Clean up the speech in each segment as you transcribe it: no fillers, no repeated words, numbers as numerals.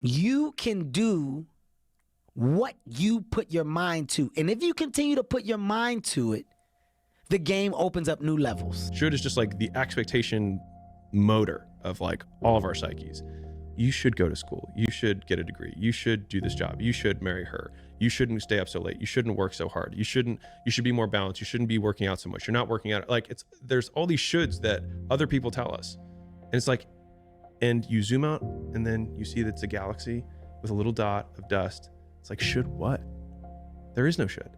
You can do what you put your mind to. And if you continue to put your mind to it, the game opens up new levels. Should is just like the expectation motor of like all of our psyches. You should go to school. You should get a degree. You should do this job. You should marry her. You shouldn't stay up so late. You shouldn't work so hard. You should be more balanced. You shouldn't be working out so much. You're not working out. Like there's all these shoulds that other people tell us. And it's like, and you zoom out and then you see that it's a galaxy with a little dot of dust. It's like, should what? There is no should.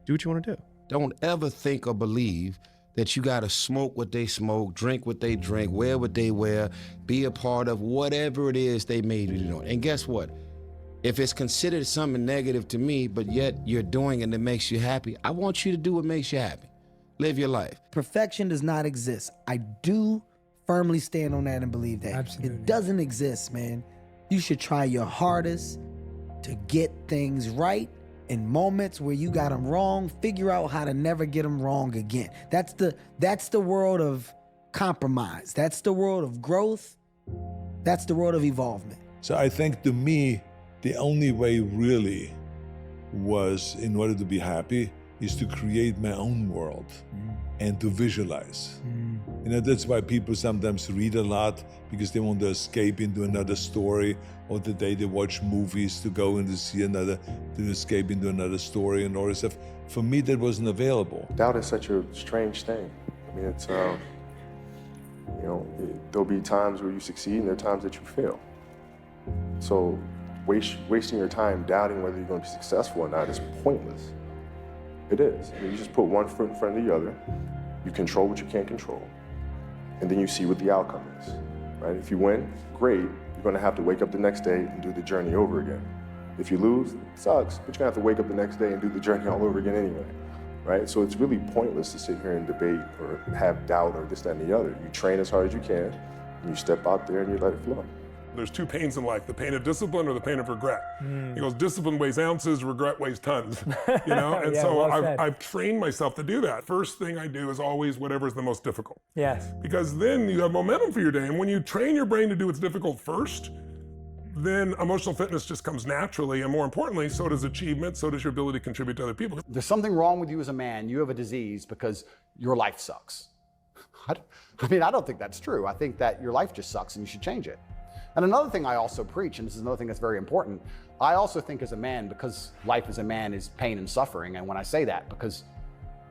Do what you want to do. Don't ever think or believe that you gotta smoke what they smoke, drink what they drink, wear what they wear, be a part of whatever it is they made you do. And guess what? If it's considered something negative to me, but yet you're doing it that makes you happy, I want you to do what makes you happy. Live your life. Perfection does not exist. I do firmly stand on that and believe that. Absolutely. It doesn't exist, man. You should try your hardest to get things right. In moments where you got them wrong, figure out how to never get them wrong again. That's the world of compromise. That's the world of growth. That's the world of evolvement. So I think to me, the only way really was, in order to be happy, is to create my own world and to visualize. You know, that's why people sometimes read a lot, because they want to escape into another story, or the day they watch movies to go and to see another, to escape into another story and all this stuff. For me, that wasn't available. Doubt is such a strange thing. I mean, it's, you know, there'll be times where you succeed and there are times that you fail. So wasting your time doubting whether you're going to be successful or not is pointless. It is. I mean, you just put one foot in front of the other, you control what you can't control, and then you see what the outcome is, right? If you win, great. You're gonna have to wake up the next day and do the journey over again. If you lose, it sucks, but you're gonna have to wake up the next day and do the journey all over again anyway, right? So it's really pointless to sit here and debate or have doubt or this, that, and the other. You train as hard as you can, and you step out there and you let it flow. There's two pains in life, the pain of discipline or the pain of regret. He goes, discipline weighs ounces, regret weighs tons, you know? And Yeah, so well said. I've trained myself to do that. First thing I do is always whatever's the most difficult. Yes. Because then you have momentum for your day. And when you train your brain to do what's difficult first, then emotional fitness just comes naturally. And more importantly, so does achievement, so does your ability to contribute to other people. There's something wrong with you as a man. You have a disease because your life sucks. I mean, I don't think that's true. I think that your life just sucks and you should change it. And another thing I also preach, and this is another thing that's very important, I also think as a man, because life as a man is pain and suffering, and when I say that, because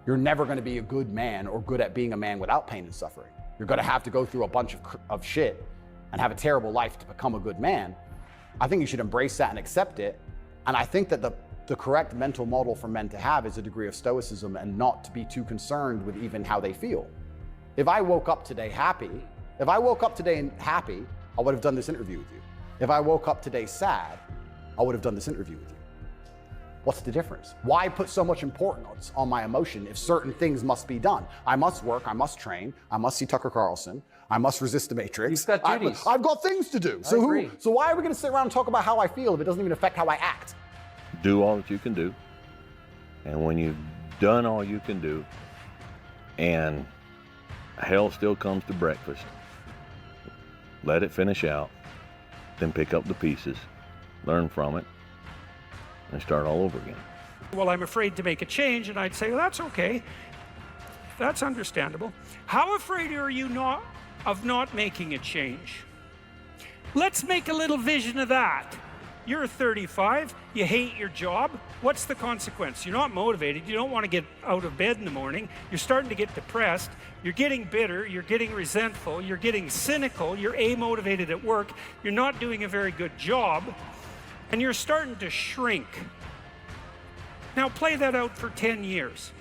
you're never gonna be a good man or good at being a man without pain and suffering. You're gonna have to go through a bunch of shit and have a terrible life to become a good man. I think you should embrace that and accept it. And I think that the correct mental model for men to have is a degree of stoicism and not to be too concerned with even how they feel. If I woke up today happy, I would have done this interview with you. If I woke up today sad, I would have done this interview with you. What's the difference? Why put so much importance on my emotion if certain things must be done? I must work, I must train, I must see Tucker Carlson, I must resist the Matrix. You've got duties. I've got things to do. So why are we gonna sit around and talk about how I feel if it doesn't even affect how I act? Do all that you can do. And when you've done all you can do, and hell still comes to breakfast, let it finish out, then pick up the pieces, learn from it, and start all over again. Well, I'm afraid to make a change, and I'd say, well, that's okay. That's understandable. How afraid are you of not making a change? Let's make a little vision of that. You're 35, you hate your job. What's the consequence? You're not motivated, you don't want to get out of bed in the morning, you're starting to get depressed, you're getting bitter, you're getting resentful, you're getting cynical, you're amotivated at work, you're not doing a very good job, and you're starting to shrink. Now play that out for 10 years.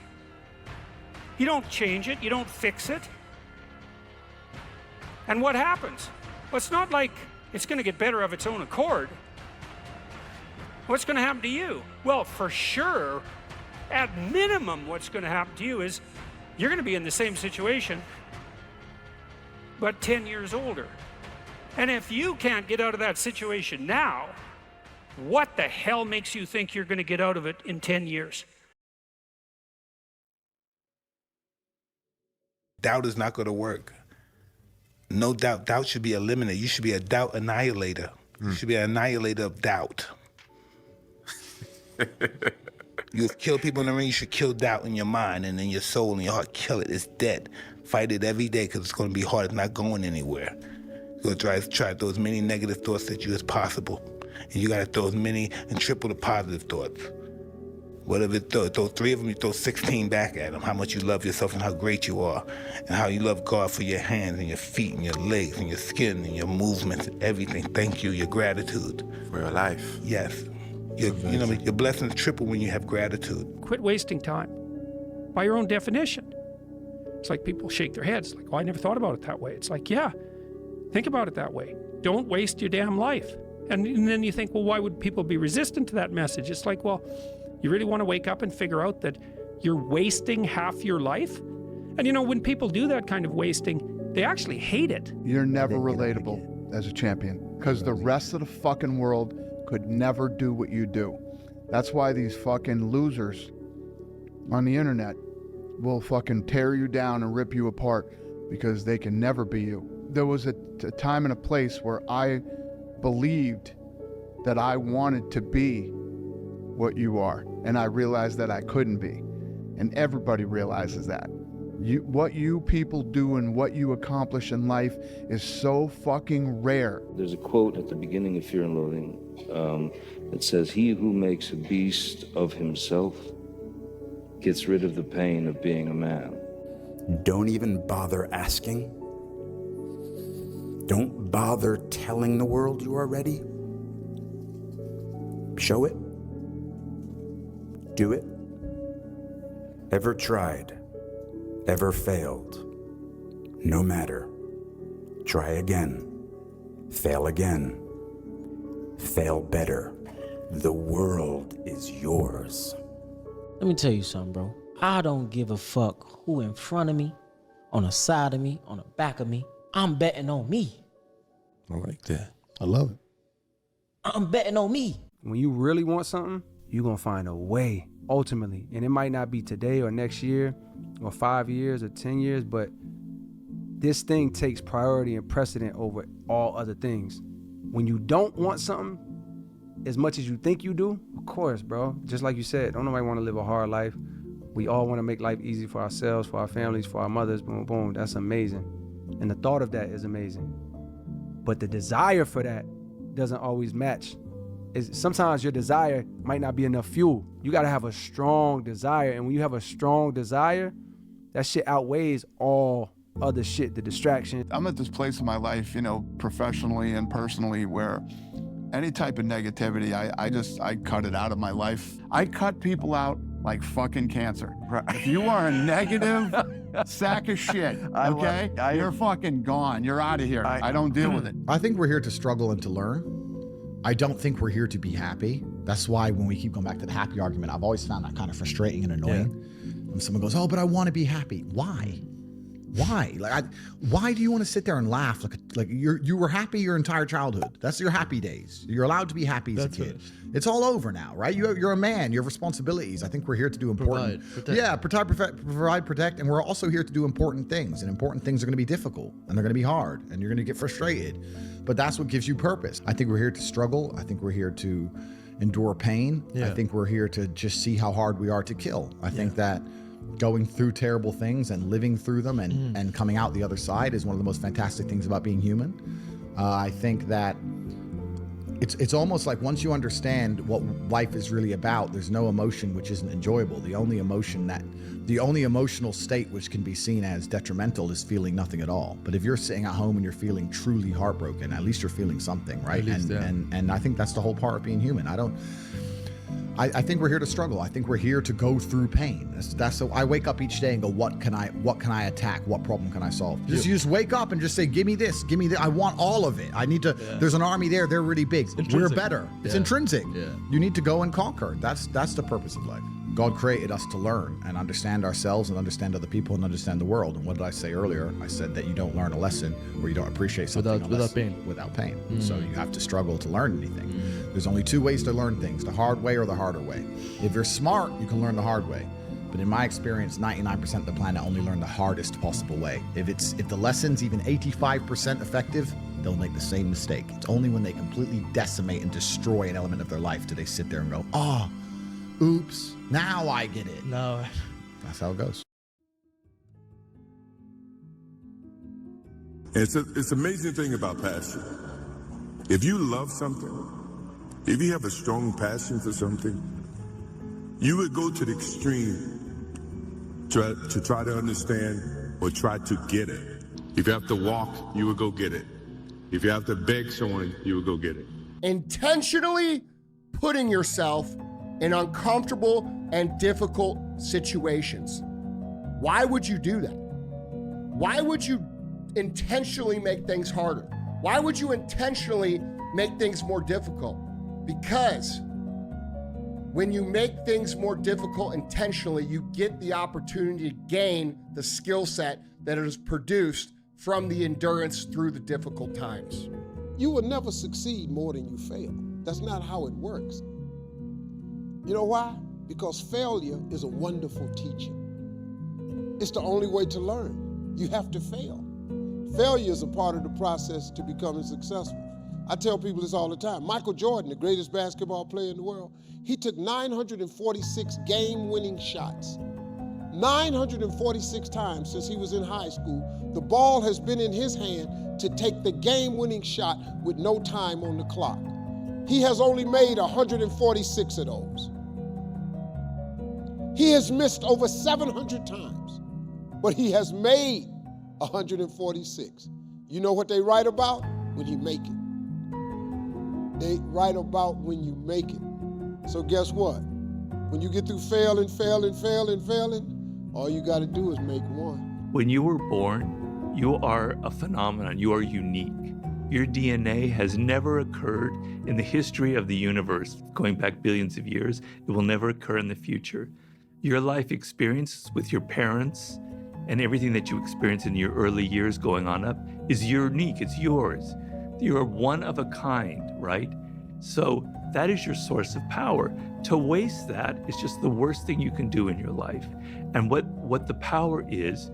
You don't change it, you don't fix it. And what happens? Well, it's not like it's going to get better of its own accord. What's going to happen to you? Well, for sure, at minimum, what's going to happen to you is you're going to be in the same situation, but 10 years older. And if you can't get out of that situation now, what the hell makes you think you're going to get out of it in 10 years? Doubt is not going to work. No doubt. Doubt should be eliminated. You should be a doubt annihilator. You should be an annihilator of doubt. You kill people in the ring, you should kill doubt in your mind and in your soul and your heart. Kill it, it's dead. Fight it every day because it's going to be hard, it's not going anywhere. You're going to try to throw as many negative thoughts at you as possible. And you got to throw as many and triple the positive thoughts. Whatever it throw 3 of them, you throw 16 back at them. How much you love yourself and how great you are. And how you love God for your hands and your feet and your legs and your skin and your movements, everything. Thank you, your gratitude. For your life. Yes. Your blessings triple when you have gratitude. Quit wasting time by your own definition. It's like people shake their heads like, oh, I never thought about it that way. It's like, yeah, think about it that way. Don't waste your damn life. And then you think, well, why would people be resistant to that message? It's like, well, you really want to wake up and figure out that you're wasting half your life? And when people do that kind of wasting, they actually hate it. You're never relatable as a champion because the rest of the fucking world could never do what you do. That's why these fucking losers on the internet will fucking tear you down and rip you apart because they can never be you. There was a time and a place where I believed that I wanted to be what you are, and I realized that I couldn't be. And everybody realizes that. What you people do and what you accomplish in life is so fucking rare. There's a quote at the beginning of Fear and Loathing that says, "He who makes a beast of himself gets rid of the pain of being a man." Don't even bother asking. Don't bother telling the world you are ready. Show it. Do it. Ever tried? Ever failed? No matter. Try again. Fail again. Fail better. The world is yours. Let me tell you something, bro. I don't give a fuck who in front of me, on the side of me, on the back of me. I'm betting on me. I like that. I love it. I'm betting on me. When you really want something, you're going to find a way, ultimately. And it might not be today or next year or 5 years or 10 years, but this thing takes priority and precedent over all other things. When you don't want something as much as you think you do, of course, bro. Just like you said, don't nobody want to live a hard life. We all want to make life easy for ourselves, for our families, for our mothers, boom, boom. That's amazing. And the thought of that is amazing. But the desire for that doesn't always match. Sometimes your desire might not be enough fuel. You gotta have a strong desire. And when you have a strong desire, that shit outweighs all other shit, the distraction. I'm at this place in my life, professionally and personally, where any type of negativity, I cut it out of my life. I cut people out like fucking cancer. If you are a negative sack of shit, okay? You're fucking gone. You're out of here. I don't deal with it. I think we're here to struggle and to learn. I don't think we're here to be happy. That's why when we keep going back to the happy argument, I've always found that kind of frustrating and annoying. When someone goes, oh, but I want to be happy. Why? Why? Why do you want to sit there and laugh like you were happy your entire childhood? That's your happy days. You're allowed to be happy as a kid. It's all over now, right? You're a man. You have responsibilities. I think we're here to do important. Provide, protect, and we're also here to do important things. And important things are going to be difficult, and they're going to be hard, and you're going to get frustrated. But that's what gives you purpose. I think we're here to struggle. I think we're here to endure pain. I think we're here to just see how hard we are to kill. I think that going through terrible things and living through them and coming out the other side is one of the most fantastic things about being human. I think that it's almost like once you understand what life is really about, there's no emotion which isn't enjoyable. The only emotional state which can be seen as detrimental is feeling nothing at all. But if you're sitting at home and you're feeling truly heartbroken, at least you're feeling something, right? And I think that's the whole part of being human. I think we're here to struggle. I think we're here to go through pain. That's so I wake up each day and go, what can I attack? What problem can I solve? You just wake up and just say, give me this, give me that. I want all of it. I need to, there's an army there, they're really big. We're better. It's intrinsic. You need to go and conquer. That's the purpose of life. God created us to learn and understand ourselves and understand other people and understand the world. And what did I say earlier? I said that you don't learn a lesson or you don't appreciate something without pain. So you have to struggle to learn anything. There's only two ways to learn things, the hard way or the harder way. If you're smart, you can learn the hard way. But in my experience, 99% of the planet only learn the hardest possible way. If the lesson's even 85% effective, they'll make the same mistake. It's only when they completely decimate and destroy an element of their life do they sit there and go, oh, oops, now I get it. No. That's how it goes. It's an amazing thing about passion. If you love something, if you have a strong passion for something, you would go to the extreme to try to understand or try to get it. If you have to walk, you would go get it. If you have to beg someone, you would go get it. Intentionally putting yourself in uncomfortable and difficult situations. Why would you do that? Why would you intentionally make things harder? Why would you intentionally make things more difficult? Because when you make things more difficult intentionally, you get the opportunity to gain the skill set that is produced from the endurance through the difficult times. You will never succeed more than you fail. That's not how it works. You know why? Because failure is a wonderful teacher. It's the only way to learn. You have to fail. Failure is a part of the process to becoming successful. I tell people this all the time. Michael Jordan, the greatest basketball player in the world, he took 946 game-winning shots. 946 times since he was in high school, the ball has been in his hand to take the game-winning shot with no time on the clock. He has only made 146 of those. He has missed over 700 times, but he has made 146. You know what they write about? When you make it. They write about when you make it. So guess what? When you get through failing, all you gotta do is make one. When you were born, you are a phenomenon. You are unique. Your DNA has never occurred in the history of the universe, going back billions of years. It will never occur in the future. Your life experiences with your parents and everything that you experience in your early years going on up is unique. It's yours. You're one of a kind, right? So that is your source of power. To waste that is just the worst thing you can do in your life. And what the power is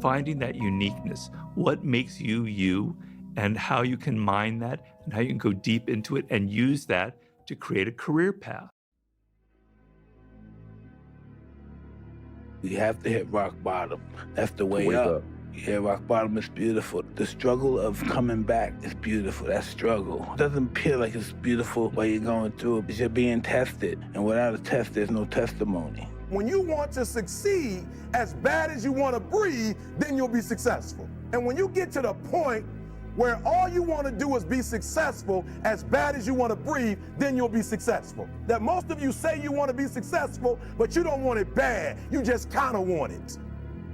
finding that uniqueness. What makes you you, and how you can mine that, and how you can go deep into it and use that to create a career path. You have to hit rock bottom. That's the way Wake up. up. Yeah, rock bottom is beautiful. The struggle of coming back is beautiful. That struggle. It doesn't feel like it's beautiful while you're going through it. You're being tested. And without a test, there's no testimony. When you want to succeed as bad as you want to breathe, then you'll be successful. And when you get to the point where all you want to do is be successful as bad as you want to breathe, then you'll be successful. That most of you say you want to be successful, but you don't want it bad. You just kind of want it.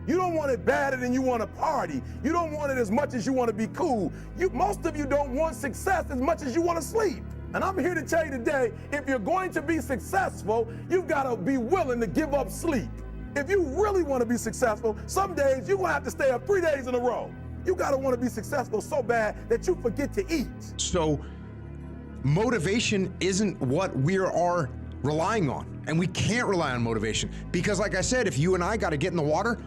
You don't want it badder than you want to party. You don't want it as much as you want to be cool. Most of you don't want success as much as you want to sleep. And I'm here to tell you today, if you're going to be successful, you've got to be willing to give up sleep. If you really want to be successful, some days you're going to have to stay up 3 days in a row. You got to want to be successful so bad that you forget to eat. So motivation isn't what we are relying on. And we can't rely on motivation because, like I said, if you and I got to get in the water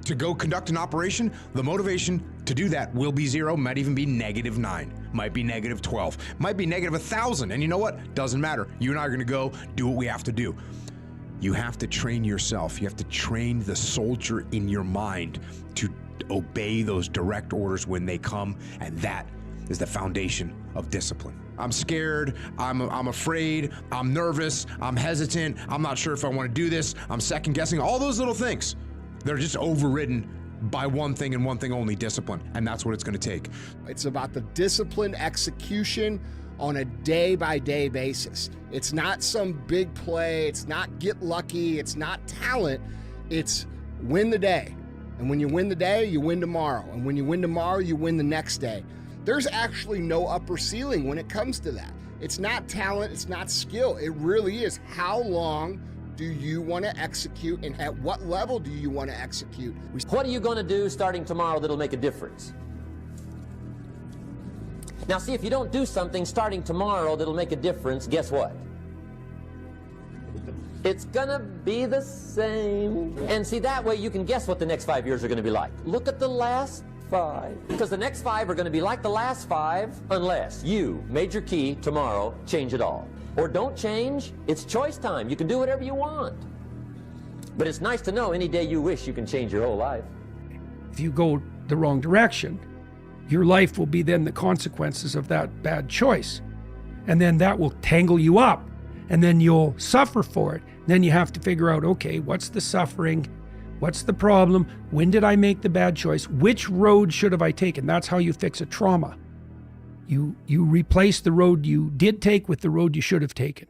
to go conduct an operation, the motivation to do that will be zero, might even be -9, might be -12, might be -1,000. And you know what? Doesn't matter. You and I are going to go do what we have to do. You have to train yourself. You have to train the soldier in your mind to obey those direct orders when they come, and that is the foundation of discipline. I'm scared, I'm afraid, I'm nervous, I'm hesitant, I'm not sure if I want to do this, I'm second guessing, all those little things. They're just overridden by one thing and one thing only, discipline, and that's what it's going to take. It's about the disciplined execution on a day-by-day basis. It's not some big play, it's not get lucky, it's not talent, it's win the day. And when you win the day, you win tomorrow. And when you win tomorrow, you win the next day. There's actually no upper ceiling when it comes to that. It's not talent, it's not skill. It really is how long do you want to execute and at what level do you want to execute? What are you going to do starting tomorrow that'll make a difference? Now see, if you don't do something starting tomorrow that'll make a difference, guess what? It's gonna be the same. And see, that way you can guess what the next 5 years are gonna be like. Look at the last 5. Because the next 5 are going to be like the last 5 unless you, major key, tomorrow, change it all. Or don't change. It's choice time. You can do whatever you want. But it's nice to know any day you wish you can change your whole life. If you go the wrong direction, your life will be then the consequences of that bad choice. And then that will tangle you up. And then you'll suffer for it. Then you have to figure out, okay, what's the suffering? What's the problem? When did I make the bad choice? Which road should have I taken? That's how you fix a trauma. You replace the road you did take with the road you should have taken.